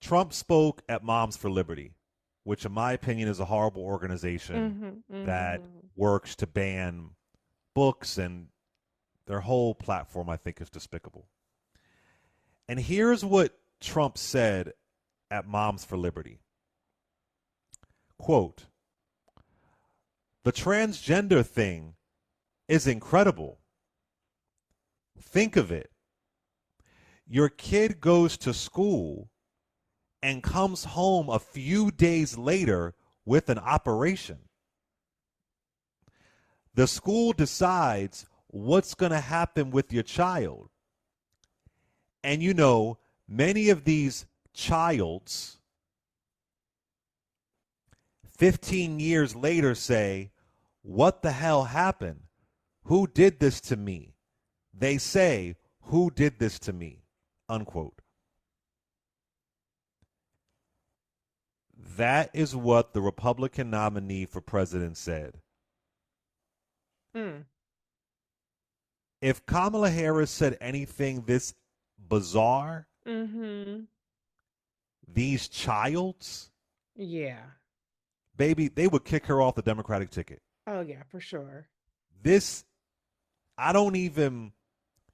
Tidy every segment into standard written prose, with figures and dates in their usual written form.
Trump spoke at Moms for Liberty, which in my opinion is a horrible organization that Mm-hmm. works to ban books, and their whole platform I think is despicable. And here's what Trump said at Moms for Liberty. Quote, "The transgender thing is incredible. Think of it. Your kid goes to school and comes home a few days later with an operation. The school decides what's going to happen with your child. And you know, many of these childs 15 years later say, 'What the hell happened? Who did this to me?' They say, 'Who did this to me?'" Unquote. That is what the Republican nominee for president said. Mm. If Kamala Harris said anything this bizarre, Mm-hmm. these childs, Yeah. baby, they would kick her off the Democratic ticket. Oh yeah, for sure. This, I don't even,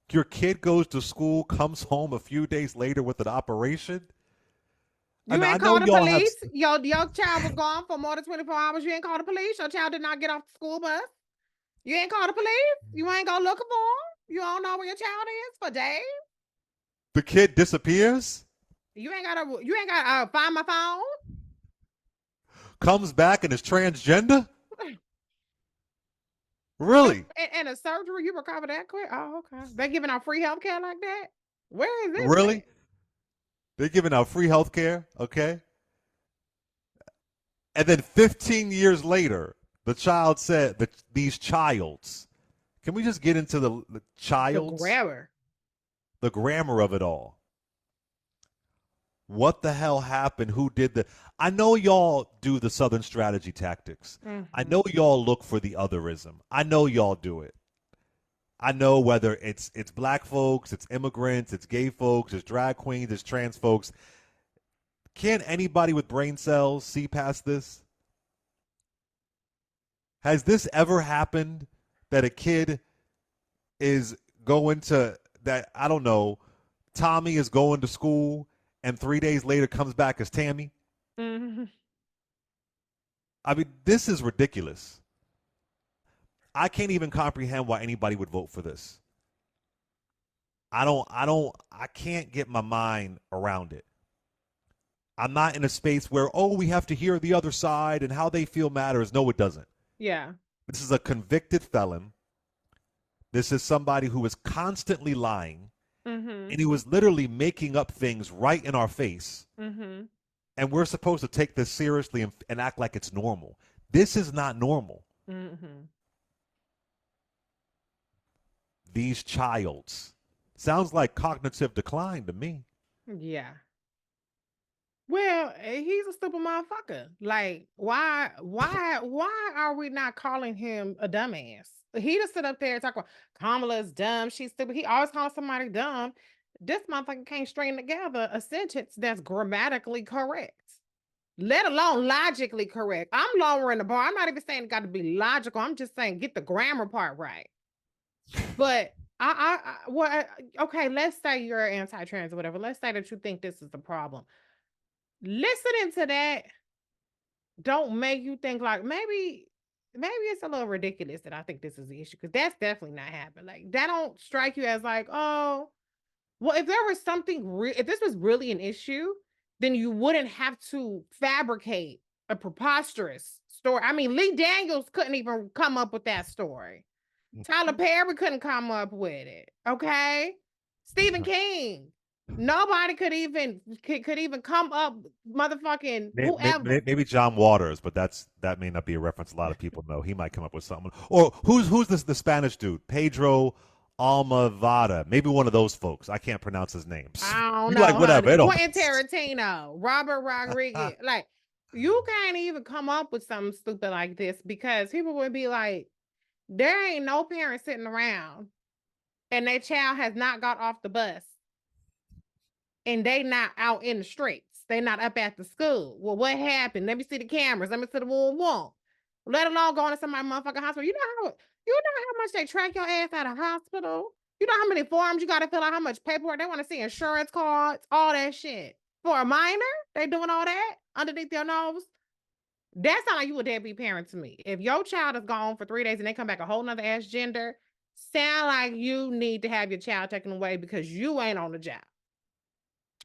your kid goes to school, comes home a few days later with an operation. You And I ain't know called the y'all have, police. Your child was gone for more than 24 hours. You ain't called the police. Your child did not get off the school bus. You ain't called the police. You ain't go looking for him. You don't know where your child is for days. the kid disappears, You ain't gotta find my phone. comes back and is transgender? And, Really? and a surgery, you recover that quick? Oh, okay. They giving out free health care like that? Where is this Really? at? They're giving out free health care, okay? And then 15 years later, the child said that these childs, can we just get into the The childs? grammar. The grammar of it all. What the hell happened? Who did the? I know y'all do the Southern strategy tactics. I Mm-hmm. know y'all look for the otherism. I know y'all do it. I know whether it's black folks, it's immigrants, it's gay folks, it's drag queens, it's trans folks. Can anybody with brain cells see past this? Has this ever happened that a kid is going to that I don't know, Tommy is going to school and 3 days later comes back as Tammy? Mm-hmm. I mean, this is ridiculous. I can't even comprehend why anybody would vote for this. I can't get my mind around it. I'm not in a space where, oh, we have to hear the other side and how they feel matters. No, it doesn't. Yeah. This is a convicted felon. This is somebody who is constantly lying, Mm-hmm. and he was literally making up things right in our face. Mm-hmm. And we're supposed to take this seriously and act like it's normal. This is not normal. Mm-hmm. These childs. Sounds like cognitive decline to me. Yeah. Well, he's a stupid motherfucker. Like, why are we not calling him a dumbass? He just sit up there and talk about Kamala's dumb, she's stupid. He always calls somebody dumb. This motherfucker can't string together a sentence that's grammatically correct, let alone logically correct. I'm lowering the bar. I'm not even saying it got to be logical. I'm just saying get the grammar part right. But okay, let's say you're anti-trans or whatever. Let's say that you think this is the problem. Listening to that don't make you think like maybe it's a little ridiculous that I think this is the issue because that's definitely not happening. Like that don't strike you as like, oh, well, if there was if this was really an issue, then you wouldn't have to fabricate a preposterous story. I mean, Lee Daniels couldn't even come up with that story. Tyler Perry couldn't come up with it. Okay. Stephen King. Nobody could even come up motherfucking whoever. Maybe John Waters, but that may not be a reference a lot of people know. He might come up with something. Or who's this the Spanish dude? Pedro Almavada. Maybe one of those folks. I can't pronounce his names. I don't You like know, whatever. honey. It don't Quentin Tarantino, Robert Rodriguez. Like, you can't even come up with something stupid like this because people would be like, there ain't no parent sitting around and their child has not got off the bus and they not out in the streets. They not up at the school. Well, what happened? Let me see the cameras. Let me see the wall. Let alone going to somebody's motherfucking hospital. You know how much they track your ass at a hospital? You know how many forms you got to fill out, how much paperwork they want to see, insurance cards, all that shit. For a minor, they doing all that underneath your nose. That sound like you a deadbeat parent to me. If your child is gone for 3 days and they come back a whole nother ass gender, sound like you need to have your child taken away because you ain't on the job.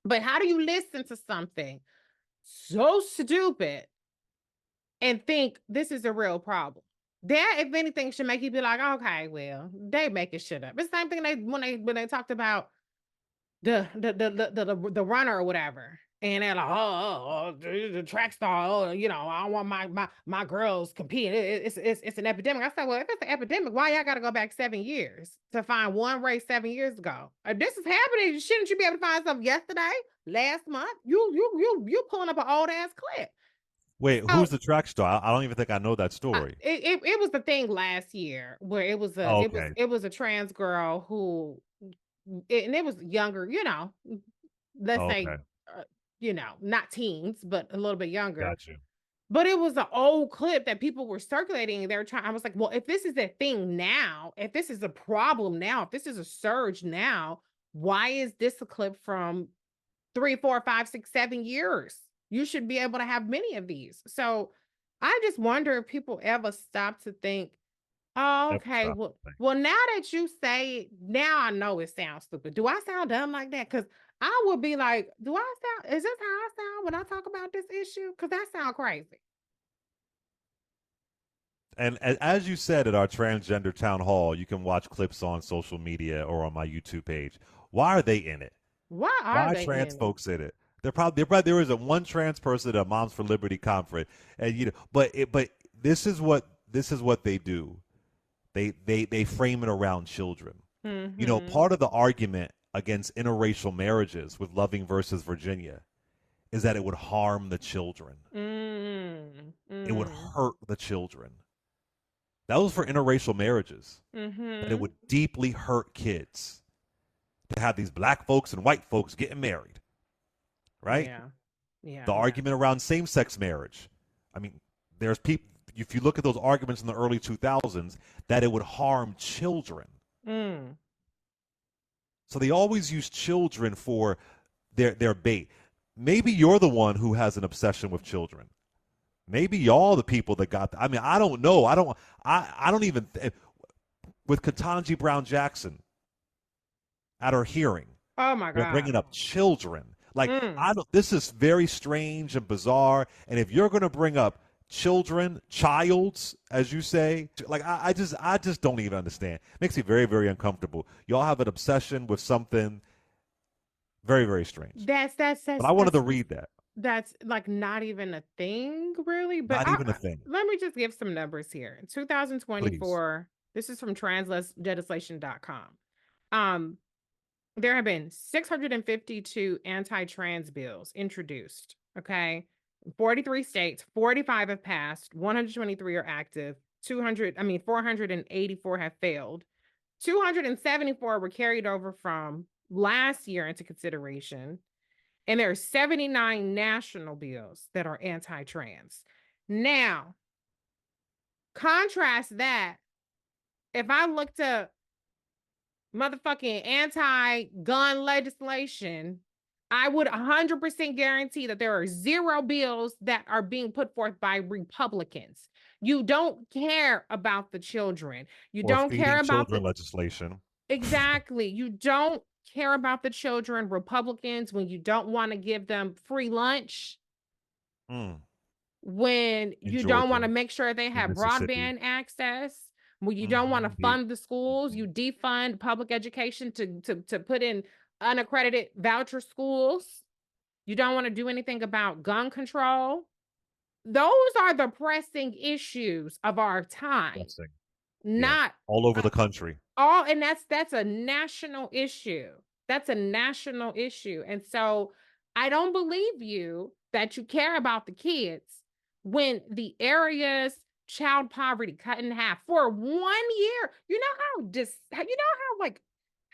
But how do you listen to something so stupid and think this is a real problem? That, if anything, should make you be like, okay, well, they making shit up. It's the same thing when they talked about the runner or whatever. And they're like, the track star, I don't want my girls competing. It's an epidemic. I said, well, if it's an epidemic, why y'all gotta go back 7 years to find one race 7 years ago? If this is happening, shouldn't you be able to find something yesterday, last month? You pulling up an old ass clip. Wait, who's So the track star? I don't even think I know that story. it was the thing last year where it was a Oh, it was okay. it was a trans girl who and it was younger, let's Oh, say, okay. not teens, but a little bit younger. Got you. But it was an old clip that people were circulating. They were trying. I was like, well, if this is a thing now, if this is a problem now, if this is a surge now, why is this a clip from 3, 4, 5, 6, 7 years? You should be able to have many of these. So I just wonder if people ever stop to think, oh, Never okay. stop. Well, now that you say it, now I know it sounds stupid. Do I sound dumb like that? Because I would be like, is this how I sound when I talk about this issue? Because that sound crazy. And as you said at our transgender town hall, you can watch clips on social media or on my YouTube page. Why are they in it? Why are Why are they trans in it? folks in it? They're probably there is a one trans person at a Moms for Liberty conference, and but this is what they do. They frame it around children. Mm-hmm. Part of the argument against interracial marriages with Loving versus Virginia is that it would harm the children. Mm, It would mm, hurt the children. That was for interracial marriages. That it mm-hmm. would deeply hurt kids to have these black folks and white folks getting married, right? Yeah. Yeah. The Yeah. argument around same-sex marriage. I mean, there's people. If you look at those arguments in the early 2000s, that it would harm children. Mm. So they always use children for their bait. Maybe you're the one who has an obsession with children. Maybe y'all the people that got. I mean, I don't know. I don't even. With Ketanji Brown Jackson at her hearing, Oh my they're God. bringing up children. Like Mm. I don't. This is very strange and bizarre. And if you're going to bring up children, childs, as you say, like I just don't even understand. Makes me very, very uncomfortable. Y'all have an obsession with something very, very strange. That's that's But that's I wanted to that's read that. that's like not even a thing, really. But Not even a thing. let me just give some numbers here. In Please. 2024, this is from translegislation.com. Um, there have been 652 anti-trans bills introduced. Okay. 43 states, 45 have passed, 123 are active, 484 have failed. 274 were carried over from last year into consideration. And there are 79 national bills that are anti-trans. Now, contrast that. If I looked up motherfucking anti-gun legislation, I would 100% guarantee that there are zero bills that are being put forth by Republicans. You don't care about the children. You Or don't care feeding about children the legislation. exactly. You don't care about the children. Republicans, when you don't want to give them free lunch, Mm. when In you don't want Georgia, to make sure they in have Mississippi. broadband access, when you don't want to Indeed. fund the schools, you defund public education to put in unaccredited voucher schools. You don't want to do anything about gun control. Those are the pressing issues of our time, Blessing. Yeah. not All over uh, the country. all, and that's a national issue. That's a national issue. And so I don't believe you that you care about the kids when the area's child poverty cut in half for 1 year. You know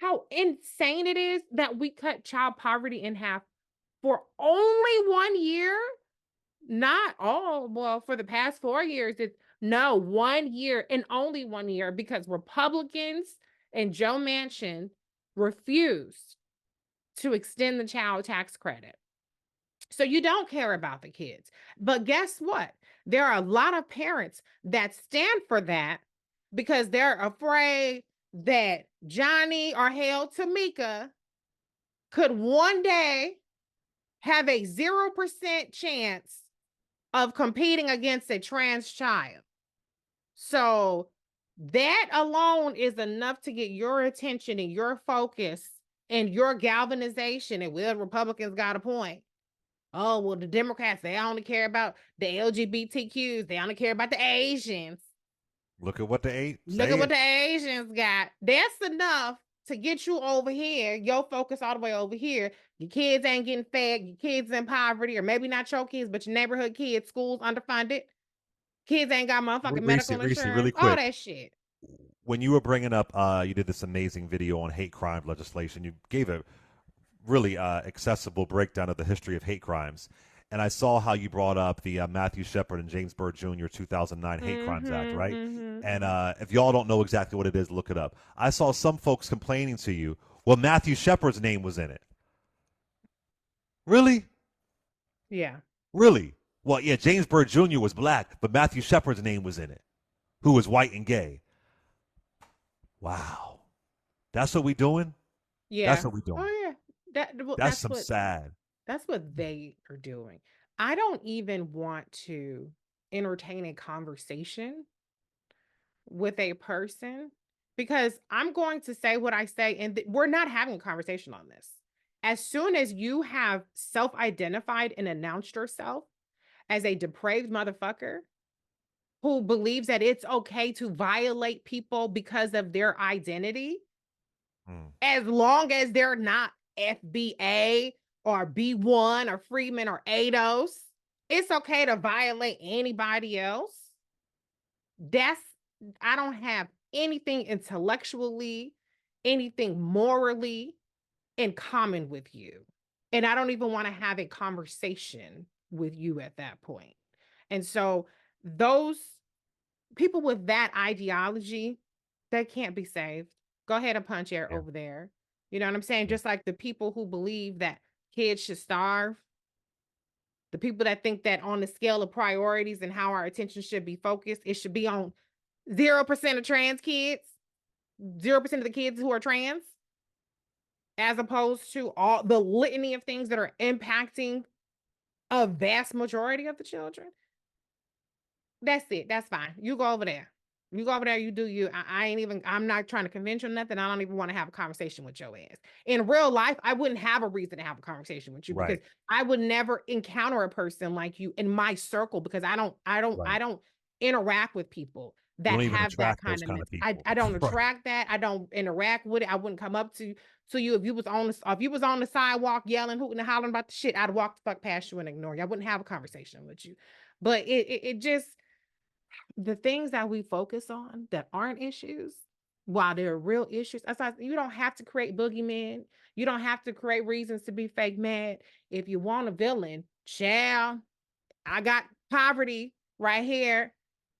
how insane it is that we cut child poverty in half for only 1 year. Not all. Well, for the past 4 years, it's no 1 year and only 1 year because Republicans and Joe Manchin refused to extend the child tax credit. So you don't care about the kids. But guess what? There are a lot of parents that stand for that because they're afraid that Johnny or hell Tamika could one day have a 0% chance of competing against a trans child. So that alone is enough to get your attention and your focus and your galvanization. And well, Republicans got a point. Oh, well, the Democrats, they only care about the LGBTQs. They only care about the Asians. Look at what the eight Look say at what it. the Asians got. That's enough to get you over here, your focus all the way over here. Your kids ain't getting fed, your kids in poverty, or maybe not your kids, but your neighborhood kids, schools underfunded. Kids ain't got motherfucking Reese, medical Reese, insurance, really all quick. that shit. When you were bringing up, you did this amazing video on hate crime legislation. You gave a really accessible breakdown of the history of hate crimes. And I saw how you brought up the Matthew Shepard and James Byrd Jr. 2009 Hate Crimes Act, right? And if y'all don't know exactly what it is, look it up. I saw some folks complaining to you, well, Matthew Shepard's name was in it. Really? Yeah. Really? Well, yeah, James Byrd Jr. was black, but Matthew Shepard's name was in it, who was white and gay. Wow. That's what we doing? That's Yeah. what we doing. Oh yeah. That's some sad. That's what they are doing. I don't even want to entertain a conversation with a person because I'm going to say what I say, and we're not having a conversation on this. As soon as you have self identified and announced yourself as a depraved motherfucker who believes that it's okay to violate people because of their identity, as long as they're not FBA or B1 or Freeman or ADOS, it's okay to violate anybody else. That's, I don't have anything intellectually, anything morally in common with you. And I don't even want to have a conversation with you at that point. And so those people with that ideology, they can't be saved. Go ahead and punch air Yeah. over there. You know what I'm saying? Yeah. Just like the people who believe that kids should starve, the people that think that on the scale of priorities and how our attention should be focused, it should be on 0% of trans kids, 0% of the kids who are trans, as opposed to all the litany of things that are impacting a vast majority of the children. That's it. That's fine. You go over there. You go over there, you do you. I ain't even, I'm not trying to convince you or nothing. I don't even want to have a conversation with your ass. In real life, I wouldn't have a reason to have a conversation with you because Right. I would never encounter a person like you in my circle because Right. I don't interact with people You that don't even have that attract those kind of kind of people. I don't Right. attract that. I don't interact with it. I wouldn't come up to you if you was on the if you was on the sidewalk yelling, hooting and hollering about the shit. I'd walk the fuck past you and ignore you. I wouldn't have a conversation with you. But it just, the things that we focus on that aren't issues, while they're real issues, aside, you don't have to create boogeymen. You don't have to create reasons to be fake mad. If you want a villain, child, I got poverty right here.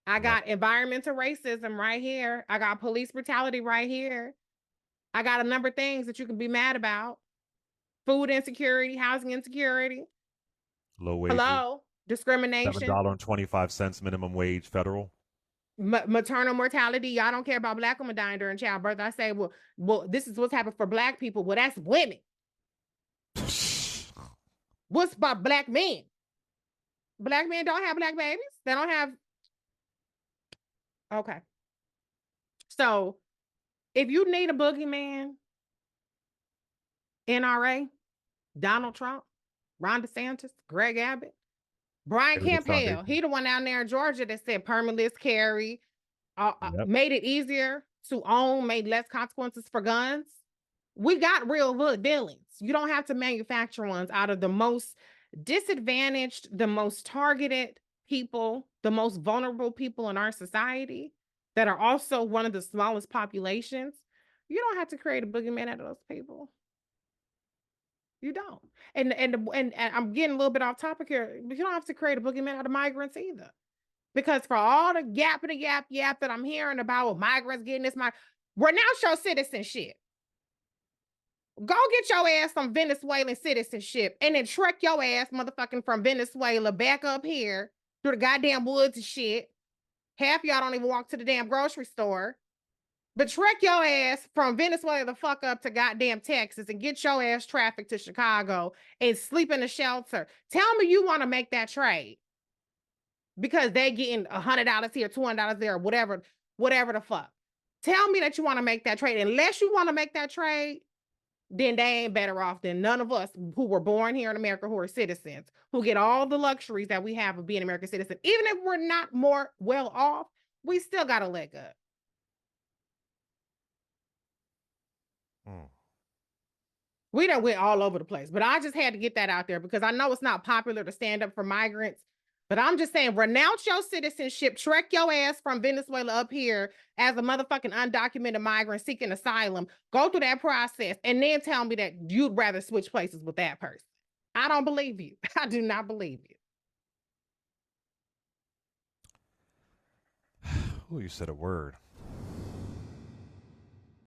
I Yep. got environmental racism right here. I got police brutality right here. I got a number of things that you can be mad about. Food insecurity, housing insecurity. Low wages. Hello, discrimination. $7.25 minimum wage federal. Maternal mortality. Y'all don't care about black women dying during childbirth. I say, well, this is what's happened for black people. Well, that's women. What's about black men? Black men don't have black babies. They don't have. Okay. So if you need a boogeyman, NRA, Donald Trump, Ron DeSantis, Greg Abbott, Brian Heritage Kemp Hale, Foundation. he the one down there in Georgia that said permitless carry, Yep. made it easier to own, made less consequences for guns. We got real villains. You don't have to manufacture ones out of the most disadvantaged, the most targeted people, the most vulnerable people in our society that are also one of the smallest populations. You don't have to create a boogeyman out of those people. You don't. And I'm getting a little bit off topic here, but you don't have to create a boogeyman out of migrants either. Because for all the gap and the yap that I'm hearing about with migrants getting this, renounce your citizenship. Go get your ass some Venezuelan citizenship and then trek your ass motherfucking from Venezuela back up here through the goddamn woods and shit. Half y'all don't even walk to the damn grocery store. But trek your ass from Venezuela the fuck up to goddamn Texas and get your ass trafficked to Chicago and sleep in a shelter. Tell me you want to make that trade because they getting $100 here, $200 there, whatever the fuck. Tell me that you want to make that trade. Unless you want to make that trade, then they ain't better off than none of us who were born here in America, who are citizens, who get all the luxuries that we have of being American citizens. Even if we're not more well off, we still got a leg up. We done went all over the place, but I just had to get that out there because I know it's not popular to stand up for migrants. But I'm just saying, renounce your citizenship, trek your ass from Venezuela up here as a motherfucking undocumented migrant seeking asylum. Go through that process and then tell me that you'd rather switch places with that person. I don't believe you. I do not believe you. Oh, you said a word.